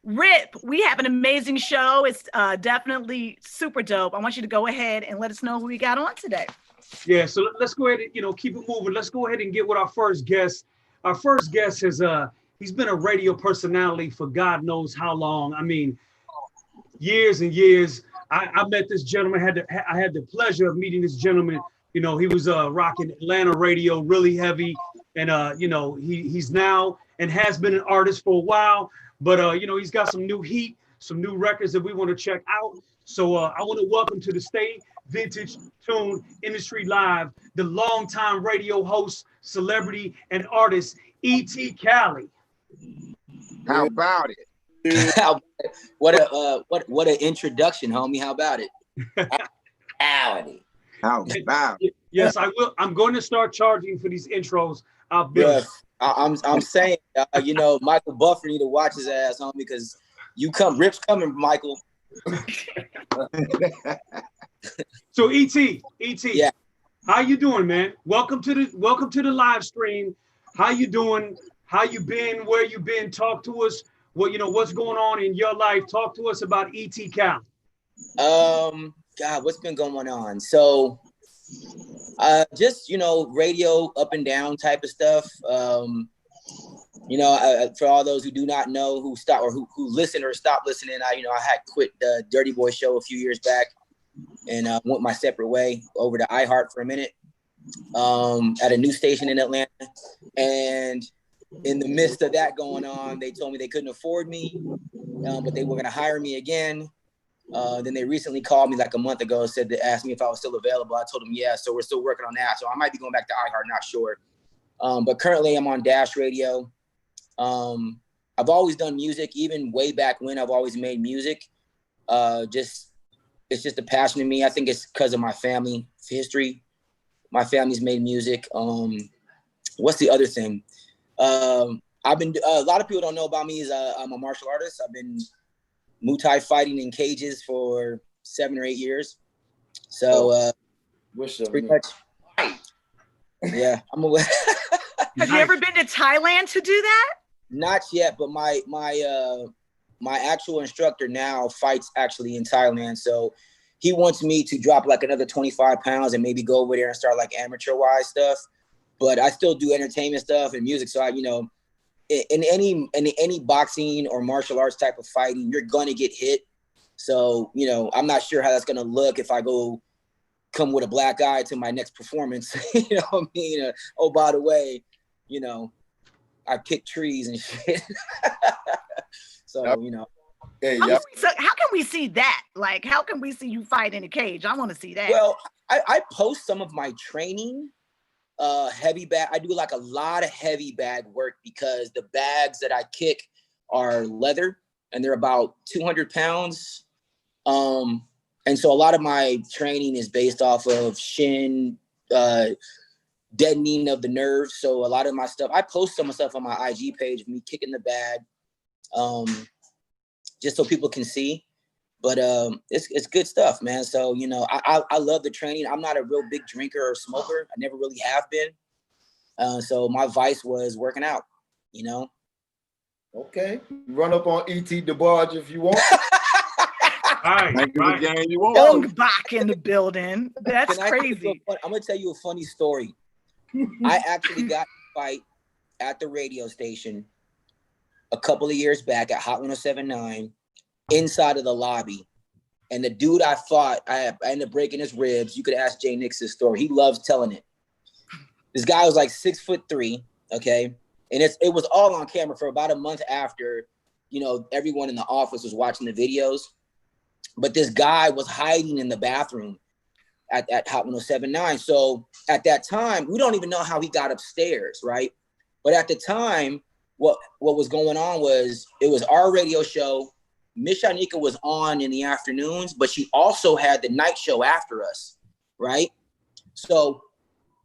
Rip, we have an amazing show. It's definitely super dope. I want you to go ahead and let us know who we got on today. Yeah, so let's go ahead and keep it moving. Let's go ahead and get with our first guest. Our first guest has he's been a radio personality for God knows how long. I mean, years and years. I met this gentleman. I had the pleasure of meeting this gentleman. He was rocking Atlanta radio really heavy, and he's now and has been an artist for a while. But he's got some new heat, some new records that we want to check out. So I want to welcome to the stage Vintage Tune Industry Live, the longtime radio host, celebrity, and artist, E.T. CALI. How about it? What an introduction, homie. How about it? Howdy. How about it? Yes, I will. I'm going to start charging for these intros. I'm saying, Michael Buffer need to watch his ass, homie, because Rip's coming, Michael. So E.T. Yeah. How you doing, man? Welcome to the live stream. How you doing? How you been? Where you been? Talk to us. What's going on in your life? Talk to us about E.T. CALI. God, what's been going on? So, just radio up and down type of stuff. For all those who do not know, who stop or who listen or stop listening, I had quit the Dirty Boy show a few years back and went my separate way over to iHeart for a minute at a new station in Atlanta. And in the midst of that going on, they told me they couldn't afford me, but they were going to hire me again. Then they recently called me like a month ago, asked me if I was still available. I told them, yeah, so we're still working on that. So I might be going back to iHeart, not sure. But currently I'm on Dash Radio. I've always done music, even way back when I've always made music. It's just a passion in me. I think it's because of my family history. My family's made music. What's the other thing? I've been, a lot of people don't know about me is I'm a martial artist. I've been Muay Thai fighting in cages for 7 or 8 years. So, pretty much, yeah. Have you ever been to Thailand to do that? Not yet, but my actual instructor now fights actually in Thailand. So he wants me to drop like another 25 pounds and maybe go over there and start like amateur wise stuff. But I still do entertainment stuff and music. So in any boxing or martial arts type of fighting, you're gonna get hit. So, I'm not sure how that's gonna look if I come with a black eye to my next performance. You know what I mean? Oh, by the way, I pick trees and shit. So, Hey, how can we see that? Like, how can we see you fight in a cage? I want to see that. Well, I post some of my training, heavy bag. I do like a lot of heavy bag work because the bags that I kick are leather and they're about 200 pounds. And so a lot of my training is based off of shin, deadening of the nerves. So a lot of my stuff, I post some stuff on my IG page of me kicking the bag, just so people can see. But it's good stuff, man. So, I love the training. I'm not a real big drinker or smoker. I never really have been. So my vice was working out, Okay. Run up on E.T. DeBarge if you want. Right. Young back in the building. That's crazy. I'm going to tell you a funny story. I actually got a fight at the radio station a couple of years back at Hot 107.9 inside of the lobby. And the dude I fought, I ended up breaking his ribs. You could ask Jay Nix's story. He loves telling it. This guy was like 6'3", okay? And it was all on camera for about a month after, everyone in the office was watching the videos. But this guy was hiding in the bathroom at Hot 107.9. So at that time, we don't even know how he got upstairs, right? But at the time, what was going on was it was our radio show. Miss Shanika was on in the afternoons, but she also had the night show after us, right? So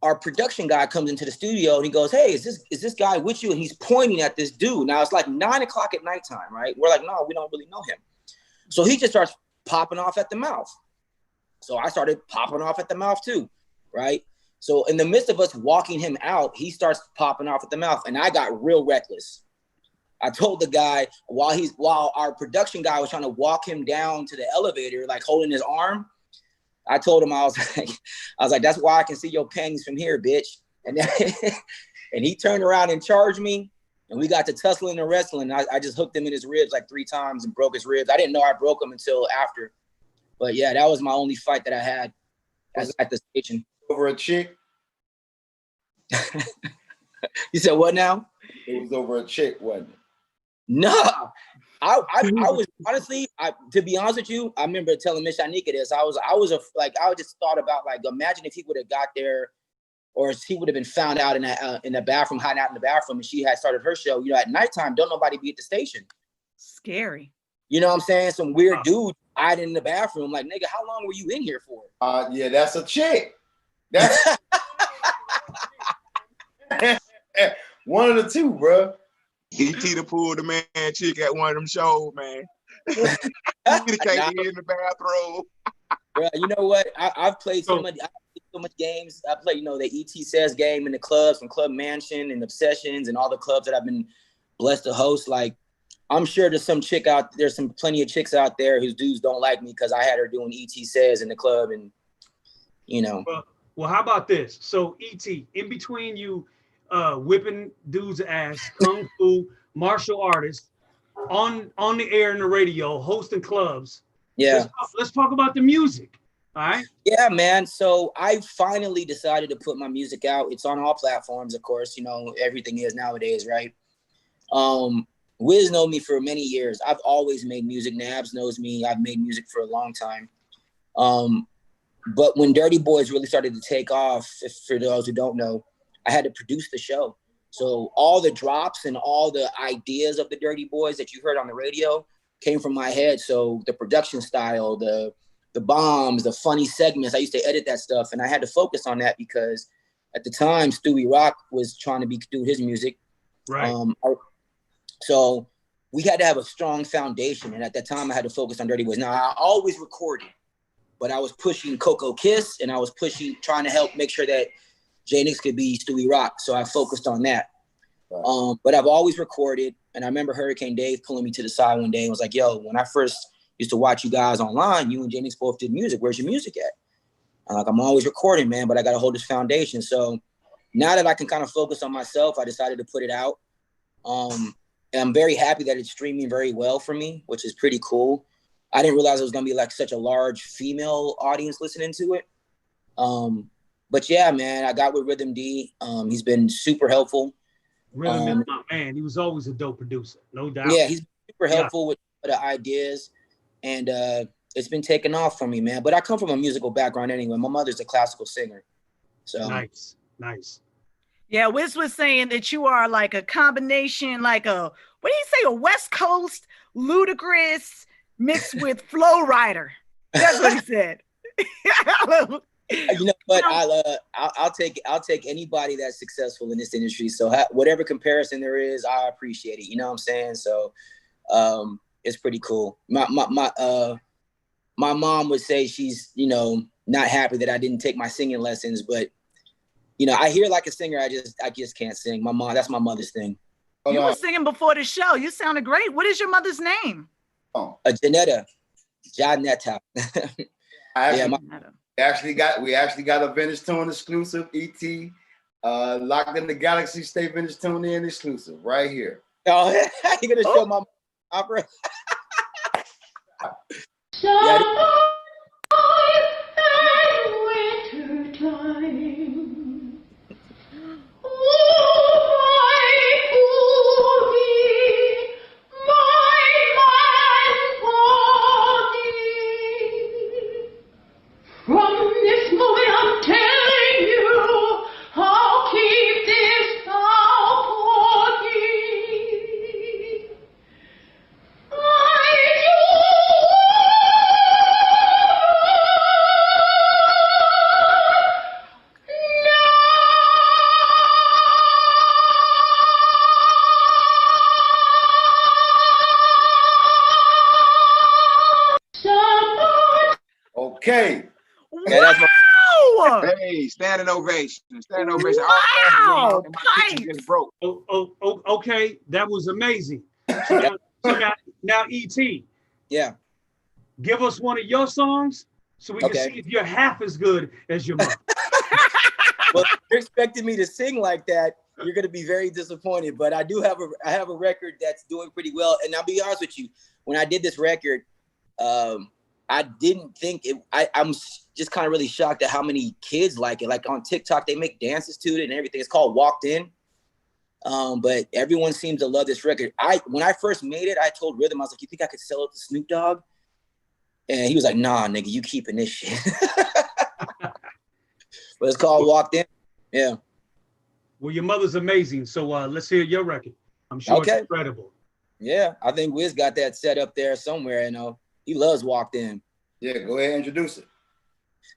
our production guy comes into the studio and he goes, "Hey, is this guy with you?" And he's pointing at this dude. Now it's like 9 o'clock at nighttime, right? We're like, no, we don't really know him. So he just starts popping off at the mouth. So I started popping off at the mouth too, right? So in the midst of us walking him out, he starts popping off at the mouth, and I got real reckless. I told the guy while our production guy was trying to walk him down to the elevator, like holding his arm, I told him, I was like, that's why I can see your panties from here, bitch. And then, and he turned around and charged me, and we got to tussling and wrestling. I just hooked him in his ribs like 3 times and broke his ribs. I didn't know I broke them until after. But yeah, that was my only fight that I had at the station. Over a chick? You said what now? It was over a chick, wasn't it? No. I was honestly, to be honest with you, I remember telling Miss Shanika this. I just thought about, like, imagine if he would have got there, or he would have been found out in the bathroom, hiding out in the bathroom, and she had started her show. You know, at nighttime, don't nobody be at the station. Scary. You know what I'm saying? Some weird dude hiding in the bathroom. Like, nigga, how long were you in here for? Yeah, that's a chick. That's one of the two, bro. E.T. to pull the man chick at one of them shows, man. He can't be in the bathroom. Bro, you know what? I've played so much games. I play, the E.T. Says game in the clubs, from Club Mansion and Obsessions and all the clubs that I've been blessed to host. Like, I'm sure there's plenty of chicks out there whose dudes don't like me because I had her doing E.T. Says in the club, and Well, how about this? So E.T., in between you whipping dudes' ass, kung fu, martial artist, on the air and the radio, hosting clubs. Yeah. Let's talk about the music. All right. Yeah, man. So I finally decided to put my music out. It's on all platforms, of course. Everything is nowadays, right? Wiz knows me for many years. I've always made music. NABS knows me. I've made music for a long time. But when Dirty Boys really started to take off, for those who don't know, I had to produce the show. So all the drops and all the ideas of the Dirty Boys that you heard on the radio came from my head. So the production style, the bombs, the funny segments, I used to edit that stuff, and I had to focus on that because at the time Stewie Rock was trying to do his music. Right. So we had to have a strong foundation, and at that time I had to focus on Dirty Boys. Now, I always recorded, but I was pushing Coco Kiss, and I was trying to help make sure that J-Nix could be Stewie Rock. So I focused on that. Right. But I've always recorded, and I remember Hurricane Dave pulling me to the side one day and was like, yo, when I first used to watch you guys online, you and J-Nix both did music. Where's your music at? I'm always recording, man, but I got to hold this foundation. So now that I can kind of focus on myself, I decided to put it out. And I'm very happy that it's streaming very well for me, which is pretty cool. I didn't realize it was going to be like such a large female audience listening to it. But yeah, man, I got with Rhythm D. He's been super helpful. Rhythm is my man. He was always a dope producer, no doubt. Yeah, he's super helpful with the ideas, and it's been taking off for me, man. But I come from a musical background anyway. My mother's a classical singer. So nice. Yeah, Wiz was saying that you are like a combination, like what do you say, a West Coast Ludacris mixed with Flow Rider. That's what he said. You know what? I'll take anybody that's successful in this industry. So whatever comparison there is, I appreciate it. You know what I'm saying? So it's pretty cool. My mom would say she's not happy that I didn't take my singing lessons, but I hear like a singer. I just can't sing. That's my mother's thing. You were singing before the show. You sounded great. What is your mother's name? Janetta. We actually got a Vintage Tune exclusive. ET Locked in the Galaxy State Vintage Tune in exclusive right here. Oh, you're gonna show my opera. Okay. Wow! Hey, standing ovation. Wow! My kitchen just broke. Okay, that was amazing. Now, E.T. Yeah. Give us one of your songs so we can see if you're half as good as your mother. Well, if you're expecting me to sing like that, you're gonna be very disappointed. But I have a record that's doing pretty well. And I'll be honest with you, when I did this record, I didn't think it. I'm just kind of really shocked at how many kids like it. Like on TikTok, they make dances to it and everything. It's called Walked In. But everyone seems to love this record. When I first made it, I told Rhythm, I was like, "You think I could sell it to Snoop Dogg?" And he was like, "Nah, nigga, you keeping this shit." But it's called Walked In. Yeah. Well, your mother's amazing. So let's hear your record. I'm sure it's incredible. Yeah, I think Wiz got that set up there somewhere. You know, he loves Walked In. Yeah, go ahead and introduce it.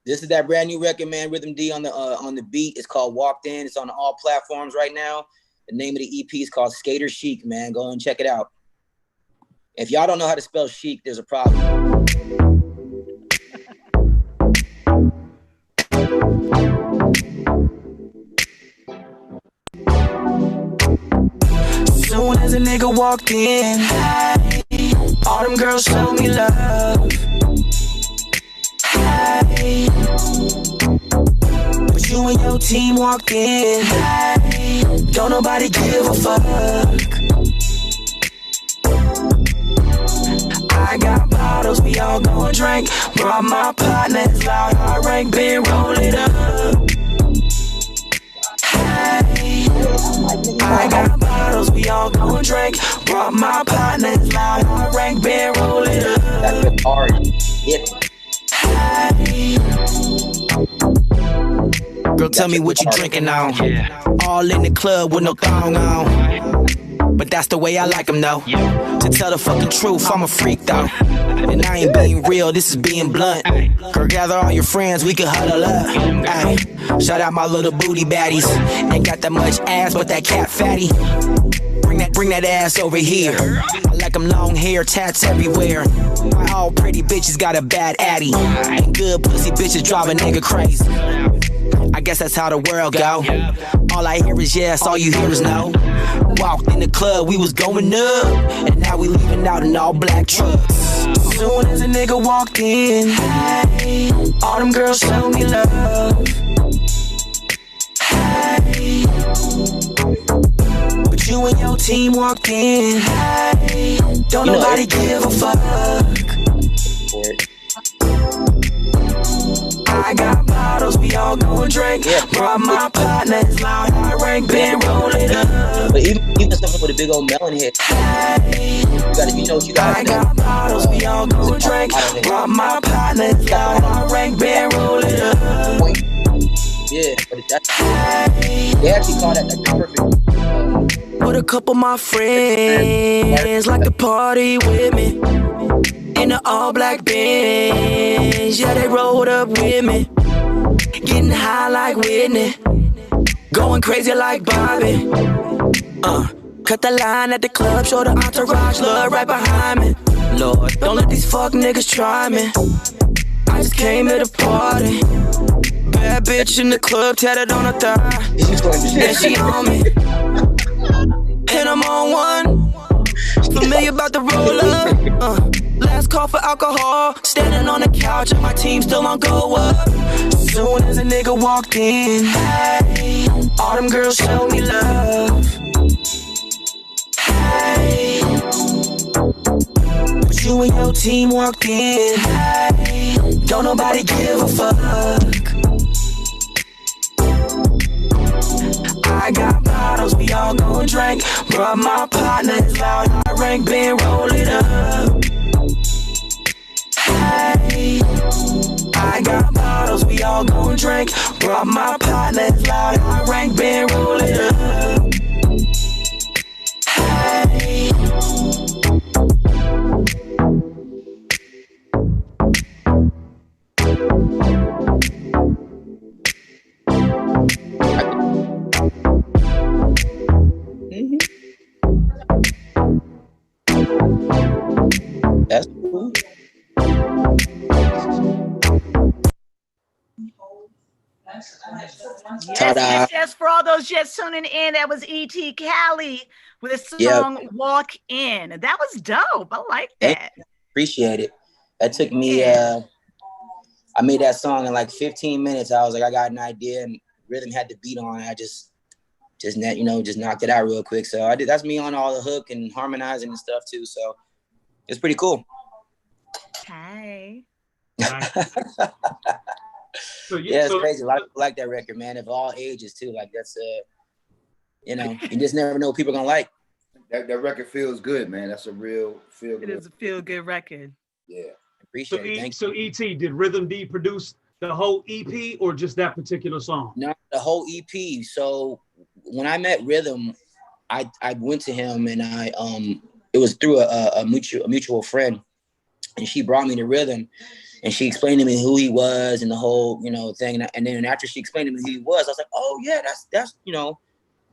This is that brand new record, man. Rhythm D on the beat. It's called Walked In. It's on all platforms right now. The name of the EP is called Skater Chic, man. Go and check it out. If y'all don't know how to spell chic, there's a problem. Soon as a nigga walked in, all them girls showed me love. But you and your team walked in, don't nobody give a fuck. I got bottles, we all gon' drink. Brought my partners loud, high rank, been roll it up. I got bottles, we all gon' drink. Brought my partners loud, high rank, been roll it up. That's the party. Yeah. Girl, tell me what you drinking on. All in the club with no thong on. But that's the way I like them though. To tell the fucking truth, I'm a freak though. And I ain't being real, this is being blunt. Girl, gather all your friends, we can huddle up. Ay, shout out my little booty baddies. Ain't got that much ass, but that cat fatty. Bring that ass over here. I like them long hair, tats everywhere. My all pretty bitches got a bad addy. And good pussy bitches drive a nigga crazy. I guess that's how the world go. All I hear is yes, all you hear is no. Walked in the club, we was going up. And now we leaving out in all black trucks. Soon as a nigga walked in, all them girls showed me love. But you and your team walked in, don't nobody give a fuck. I got bottles, we all gon' drink. Brought my partners loud, high rank, been rolling up. But even something with a big old melon hit. You know what you gotta do. I got bottles, we all gon' drink. Brought my partners loud, high rank, been rolling up. Yeah, but they actually call that like the perfect. With a couple of my friends like to party with me. In the all black Benz, yeah, they rolled up with me. Getting high like Whitney, going crazy like Bobby. Cut the line at the club, show the entourage love right behind me. Lord, don't let these fuck niggas try me. I just came here to party. Bad bitch in the club, tatted on her thigh. Yeah, she on me. And I'm on one. Familiar about the roll up. Last call for alcohol. Standing on the couch and my team still on go up. Soon as a nigga walked in, all them girls showed me love. But you and your team walked in, don't nobody give a fuck. I got bottles, we all gon' drink. Brought my partners loud, high rank, been roll it up. I got bottles, we all gon' drink. Brought my partners loud, high rank, been roll it up. That's cool. Yes. For all those just tuning in, that was E.T. CALI with a song Walk In. That was dope. I like that. Appreciate it. That took me, I made that song in like 15 minutes. I was like, I got an idea and rhythm had the beat on. I just knocked it out real quick. So that's me on all the hook and harmonizing and stuff too. So it's pretty cool. Hi. It's crazy. A lot of people like that record, man, of all ages too. Like that's you just never know what people are gonna like. That record feels good, man. That's a real feel good. It is a feel good record. Yeah. Appreciate it. Thank you. E.T., did Rhythm D produce the whole EP or just that particular song? No, the whole EP. So when I met Rhythm, I went to him and it was through a mutual friend, and she brought me to Rhythm. And she explained to me who he was and the whole, thing. And then after she explained to me who he was, I was like, oh yeah, that's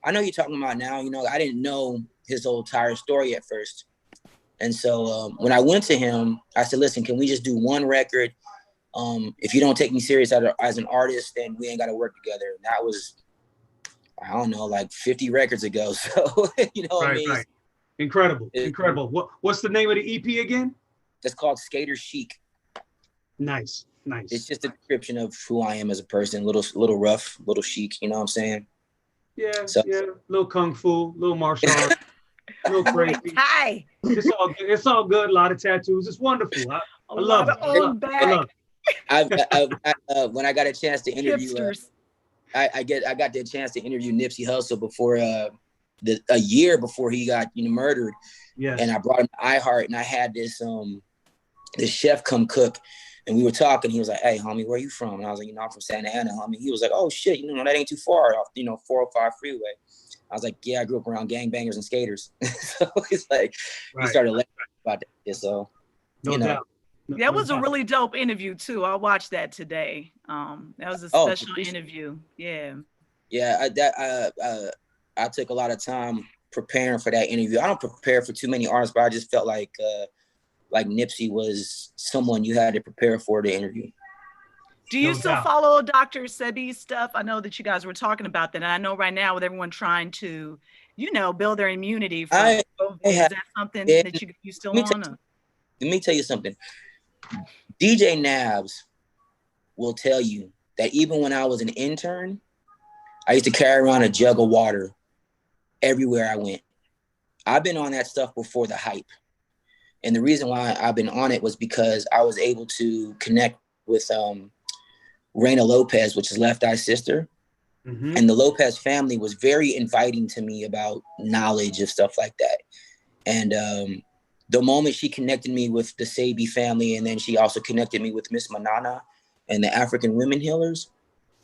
I know you're talking about now. I didn't know his whole entire story at first. And so when I went to him, I said, listen, can we just do one record? If you don't take me serious as an artist, then we ain't got to work together. And that was, I don't know, like 50 records ago. So, what I mean? Right. Incredible. What's the name of the EP again? It's called Skater Chic. Nice. It's just a description of who I am as a person. Little rough, little chic. You know what I'm saying? Yeah. Little kung fu, little martial arts, little crazy. Hi. It's all good. A lot of tattoos. It's wonderful. I love it. I love it. When I got a chance to interview, I got the chance to interview Nipsey Hussle before a year before he got murdered. Yeah. And I brought him to iHeart, and I had this chef come cook. And we were talking. He was like, "Hey, homie, where you from?" And I was like, "I'm from Santa Ana, homie." He was like, "Oh shit, that ain't too far off, 405 freeway." I was like, "Yeah, I grew up around gangbangers and skaters." So it's like he started laughing about that. Yeah, so no doubt. That was a really dope interview too. I watched that today. That was a special interview. Yeah. Yeah, I took a lot of time preparing for that interview. I don't prepare for too many artists, but I just felt like Nipsey was someone you had to prepare for the interview. Do you still follow Dr. Sebi's stuff? I know that you guys were talking about that. And I know right now with everyone trying to, build their immunity from COVID, is that something that you still on? Let me tell you something. DJ NABS will tell you that even when I was an intern, I used to carry around a jug of water everywhere I went. I've been on that stuff before the hype. And the reason why I've been on it was because I was able to connect with Reina Lopez, which is Left Eye's sister. Mm-hmm. And the Lopez family was very inviting to me about knowledge of stuff like that. And the moment she connected me with the Sebi family, and then she also connected me with Miss Manana and the African women healers,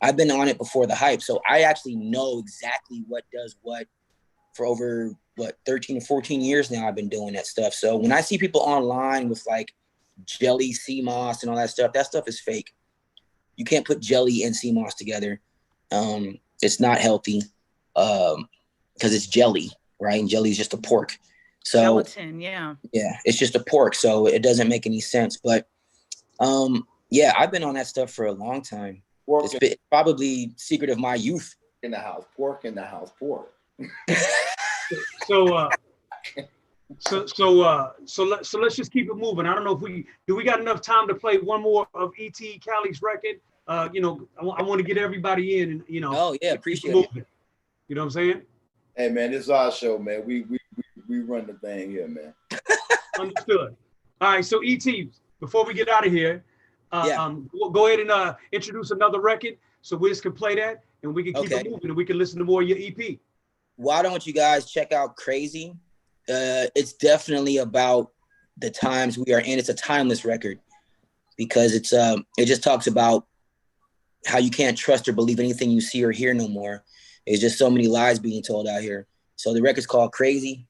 I've been on it before the hype. So I actually know exactly what does what for over 13 or 14 years now. I've been doing that stuff. So when I see people online with like jelly, sea moss and all that stuff is fake. You can't put jelly and sea moss together. It's not healthy because it's jelly, right? And jelly is just a pork. So gelatin, yeah, it's just a pork. So it doesn't make any sense. But I've been on that stuff for a long time. It's probably secret of my youth. In the house, pork in the house, pork. So let's just keep it moving. I don't know if we got enough time to play one more of E.T. CALI's record. I want to get everybody in and Oh yeah, appreciate it. You know what I'm saying? Hey man, this is our show, man. We run the thing here, man. Understood. All right, so E.T., before we get out of here, we'll go ahead and introduce another record so Wiz can play that and we can keep it moving and we can listen to more of your EP. Why don't you guys check out Crazy? It's definitely about the times we are in. It's a timeless record because it just talks about how you can't trust or believe anything you see or hear no more. There's just so many lies being told out here. So the record's called Crazy,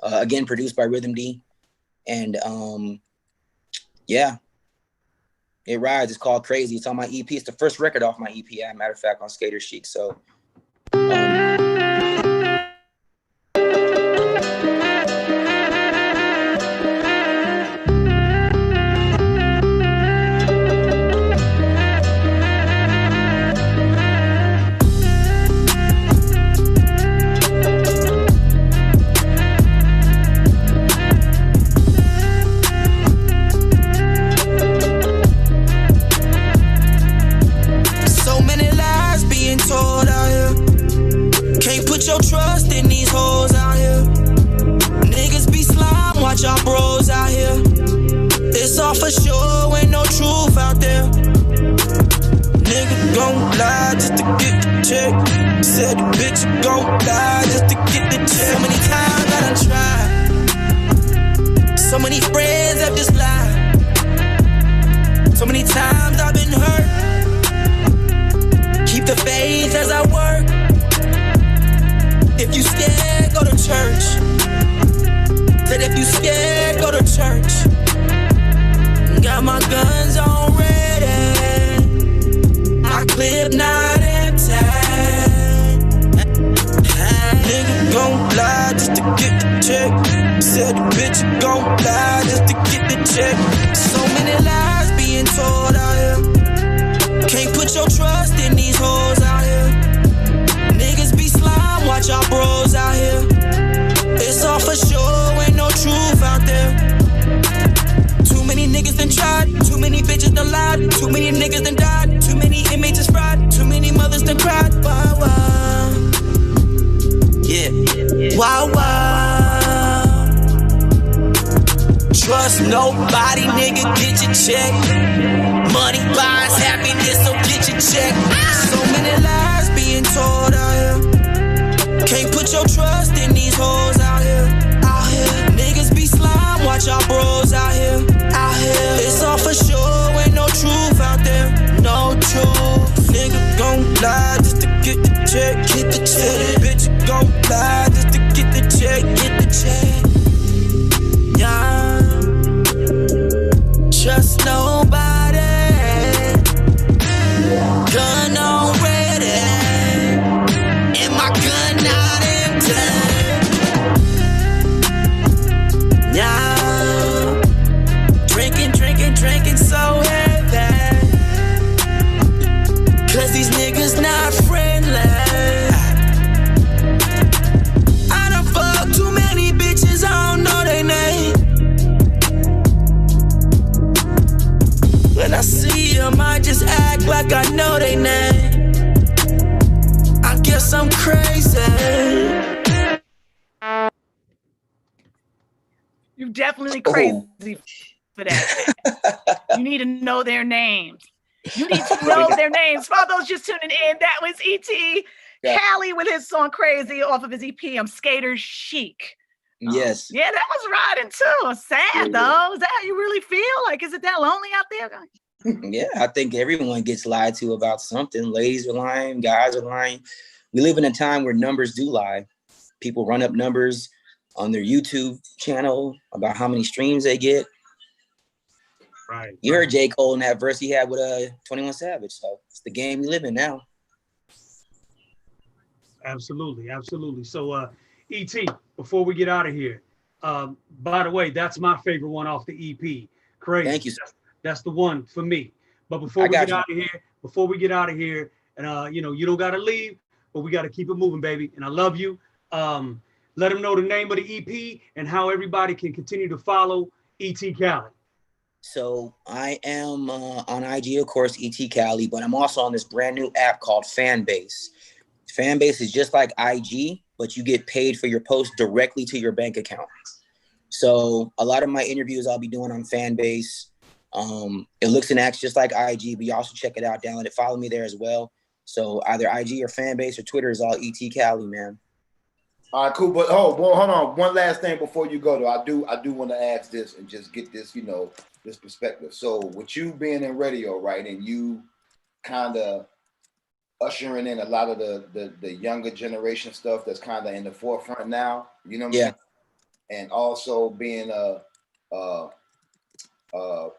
again, produced by Rhythm D. And it rides. It's called Crazy. It's on my EP. It's the first record off my EP, as a matter of fact, on Skater Chic. So for sure, ain't no truth out there. Nigga gon' lie just to get the check. Said the bitch gon' lie just to get the check. So many times I done tried. So many friends have just lied. So many times I've been hurt. Keep the faith as I work. If you scared, go to church. Said if you scared, go to church. Got my guns on ready. My clip not empty. Nigga gon' lie just to get the check. Said the bitch gon' lie just to get the check. So many lies being told out here. Can't put your trust in these hoes out here. Niggas be slime, watch our bros out here. It's all for sure, ain't no truth out there. Too many niggas done tried, too many bitches done lied, too many niggas done died, too many inmates is fried, too many mothers done cried. Wow, wow. Yeah, wow, wow. Trust nobody, nigga, get your check. Money buys happiness, so get your check. So many lies being told out here. Can't put your trust in these hoes out here. Out here. Niggas be slime, watch our bros out here. Out here. It's all for sure, ain't no truth out there. No truth. Nigga gon' lie just to get the check. Get the check. Bitch gon' lie just to get the check. Get the check. Yeah. Trust nobody. Gun on ready. And my gun not empty. Yeah. Drinking so heavy. Cause these niggas not friendly. I done fucked too many bitches, I don't know their name. When I see them, I just act like I know their name. I guess I'm crazy. You definitely crazy for that. You need to know their names. You need to know their names. For those just tuning in, that was E.T. CALI with his song Crazy off of his EP, Skater Chic. Yes. Yeah, that was riding too. Sad though. Is that how you really feel? Like, is it that lonely out there? Yeah, I think everyone gets lied to about something. Ladies are lying, guys are lying. We live in a time where numbers do lie. People run up numbers on their YouTube channel about how many streams they get. Right. You heard J. Cole in that verse he had with 21 Savage. So it's the game we live in now. Absolutely. So, E.T., before we get out of here, by the way, that's my favorite one off the EP. Crazy. Thank you, sir. That's the one for me. But before we get out of here, and you don't gotta leave, but we gotta keep it moving, baby. And I love you. Let them know the name of the EP and how everybody can continue to follow E.T. CALI. So I am on IG, of course, E.T. CALI, but I'm also on this brand new app called Fanbase. Fanbase is just like IG, but you get paid for your post directly to your bank account. So a lot of my interviews I'll be doing on Fanbase. It looks and acts just like IG, but you also check it out, download it, follow me there as well. So either IG or Fanbase or Twitter is all E.T. CALI, man. All right, cool. But hold on. One last thing before you go, though. I do want to ask this and just get this, this perspective. So with you being in radio, right, and you kind of ushering in a lot of the younger generation stuff that's kind of in the forefront now, you know what I'm saying? And also being a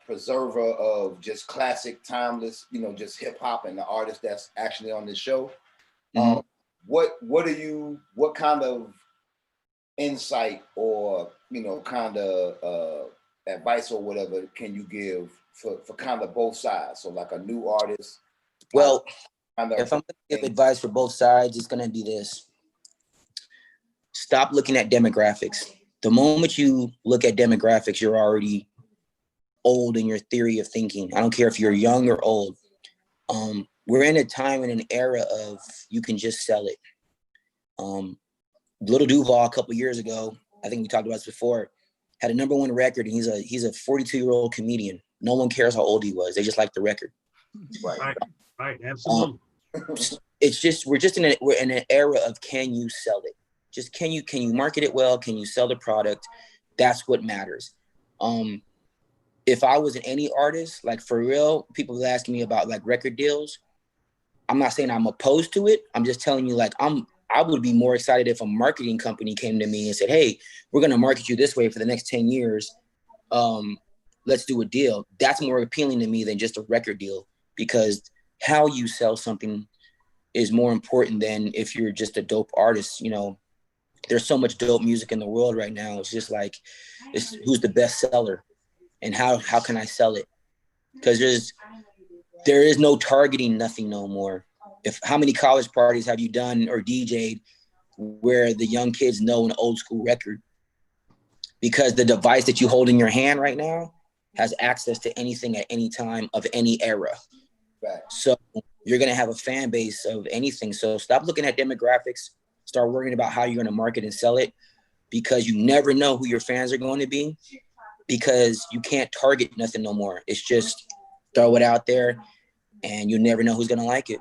preserver of just classic, timeless, just hip hop and the artist that's actually on this show. Mm-hmm. What kind of insight or kind of advice or whatever can you give for kind of both sides? So like a new artist. Well, if I'm gonna give advice for both sides, it's gonna be this. Stop looking at demographics. The moment you look at demographics, you're already old in your theory of thinking. I don't care if you're young or old. We're in a time and an era of you can just sell it. Little Duval a couple years ago, I think we talked about this before, had a #1 record, and he's a 42-year-old comedian. No one cares how old he was. They just like the record. Right, absolutely. It's just we're in an era of, can you sell it? Just can you market it well? Can you sell the product? That's what matters. If I was any artist, like for real, people are asking me about like record deals. I'm not saying I'm opposed to it. I'm just telling you, like, I would be more excited if a marketing company came to me and said, hey, we're going to market you this way for the next 10 years. Let's do a deal. That's more appealing to me than just a record deal, because how you sell something is more important than if you're just a dope artist. You know, there's so much dope music in the world right now. It's just like, who's the best seller and how can I sell it? Because there is no targeting nothing no more. How many college parties have you done or DJ'd where the young kids know an old school record? Because the device that you hold in your hand right now has access to anything at any time of any era. Right. So you're going to have a fan base of anything. So stop looking at demographics, start worrying about how you're going to market and sell it, because you never know who your fans are going to be, because you can't target nothing no more. It's just throw it out there and you never know who's going to like it.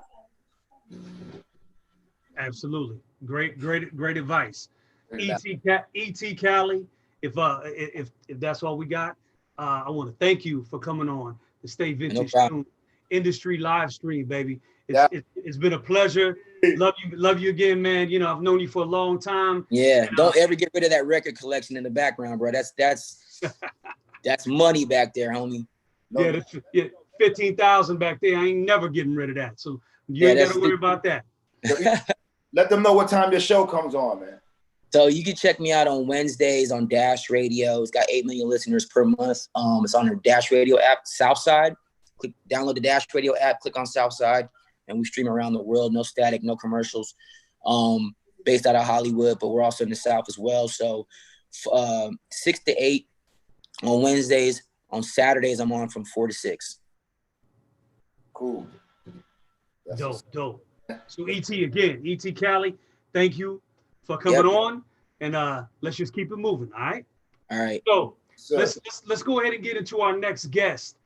Absolutely. Great advice. E.T. CALI, if that's all we got, I want to thank you for coming on the Stay Vintage Tuned Industry live stream, baby. It's been a pleasure. Love you again, man. You know, I've known you for a long time. Yeah, don't ever get rid of that record collection in the background, bro. That's money back there, homie. Yeah, 15,000 back there. I ain't never getting rid of that. So you ain't got to worry about that. Let them know what time your show comes on, man. So you can check me out on Wednesdays on Dash Radio. It's got 8 million listeners per month. It's on the Dash Radio app, Southside. Download the Dash Radio app, click on Southside, and we stream around the world. No static, no commercials. Based out of Hollywood, but we're also in the South as well. So 6 to 8 on Wednesdays. On Saturdays, I'm on from 4 to 6. Cool. Dope. So E.T. CALI, thank you for coming on, and let's just keep it moving. All right. All right. So let's go ahead and get into our next guest.